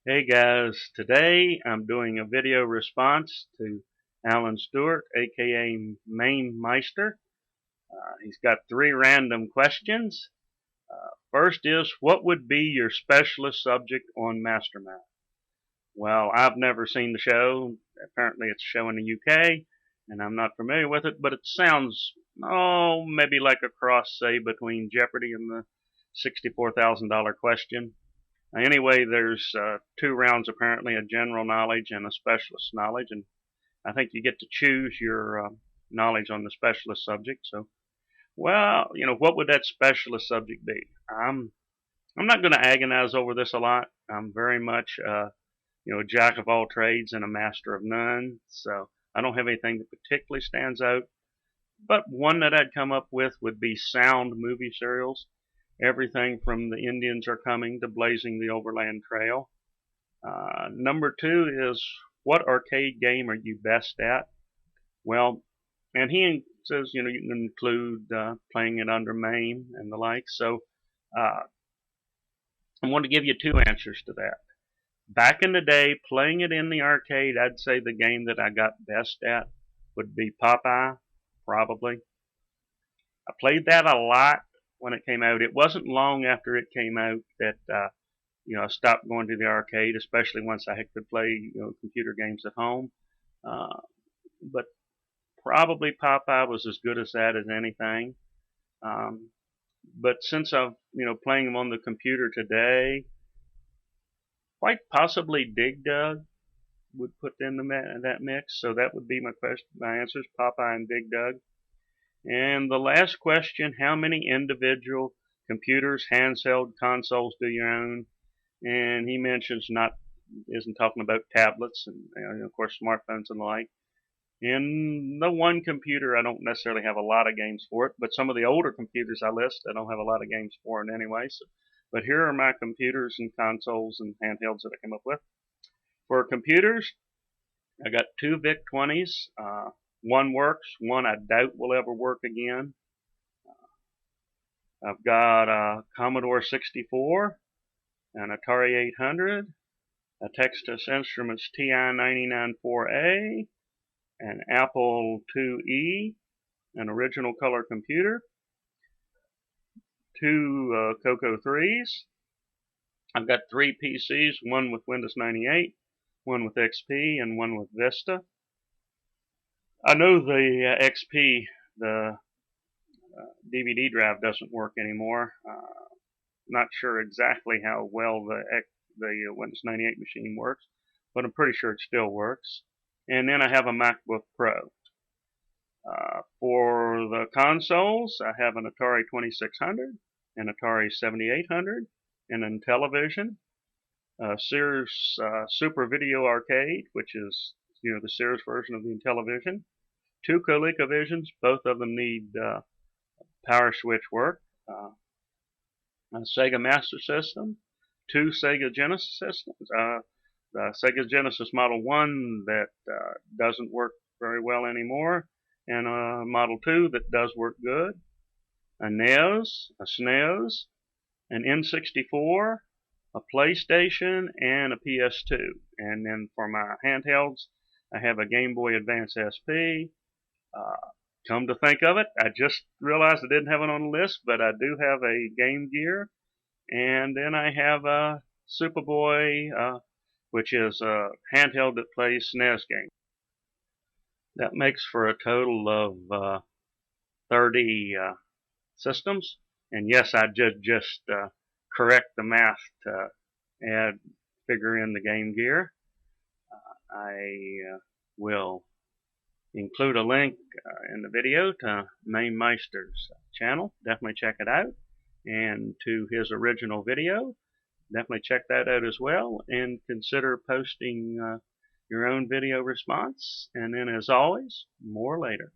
Hey guys, today I'm doing a video response to Alan Stewart, aka Mamemeister. He's got three random questions. First is, what would be your specialist subject on Mastermind? Well, I've never seen the show. Apparently it's a show in the UK, and I'm not familiar with it, but it sounds, maybe like a cross, say, between Jeopardy and the $64,000 question. Anyway, there's two rounds apparently, a general knowledge and a specialist knowledge, and I think you get to choose your knowledge on the specialist subject. So, well, what would that specialist subject be? I'm not going to agonize over this a lot. I'm very much a jack of all trades and a master of none. So I don't have anything that particularly stands out. But one that I'd come up with would be sound movie serials. Everything from The Indians Are Coming to Blazing the Overland Trail. Number two is, what arcade game are you best at? Well, and he says, you can include playing it under MAME and the like. So I want to give you two answers to that. Back in the day, playing it in the arcade, I'd say the game that I got best at would be Popeye, probably. I played that a lot when it came out. It wasn't long after it came out that I stopped going to the arcade, especially once I could play computer games at home. But probably Popeye was as good as that as anything. But since I'm playing them on the computer today, quite possibly Dig Dug would put in that mix. So that would be my answers: Popeye and Dig Dug. And the last question: how many individual computers, handheld consoles do you own? And he mentions isn't talking about tablets and of course smartphones and the like. In the one computer, I don't necessarily have a lot of games for it, but some of the older computers I list, I don't have a lot of games for it anyway. So, but here are my computers and consoles and handhelds that I came up with. For computers, I got two VIC-20s. One works, one I doubt will ever work again. I've got a Commodore 64, an Atari 800, a Texas Instruments TI-99-4A, an Apple IIe, an original color computer, two Coco 3s. I've got three PCs, one with Windows 98, one with XP, and one with Vista. I know the XP, the DVD drive doesn't work anymore. Not sure exactly how well the Windows 98 machine works, but I'm pretty sure it still works. And then I have a MacBook Pro. For the consoles, I have an Atari 2600, an Atari 7800, and a Intellivision, a Sears Super Video Arcade, which is the Sears version of the Intellivision, two ColecoVisions, both of them need power switch work, a Sega Master System, two Sega Genesis systems, the Sega Genesis Model 1 that doesn't work very well anymore, and a Model 2 that does work good, a NES, a SNES, an N64, a PlayStation, and a PS2. And then for my handhelds, I have a Game Boy Advance SP. Come to think of it, I just realized I didn't have it on the list, but I do have a Game Gear. And then I have a Superboy, which is a handheld that plays SNES games. That makes for a total of 30 systems. And yes, I just correct the math to figure in the Game Gear. I will include a link in the video to Mamemeister's channel. Definitely check it out. And to his original video. Definitely check that out as well. And consider posting your own video response. And then as always, more later.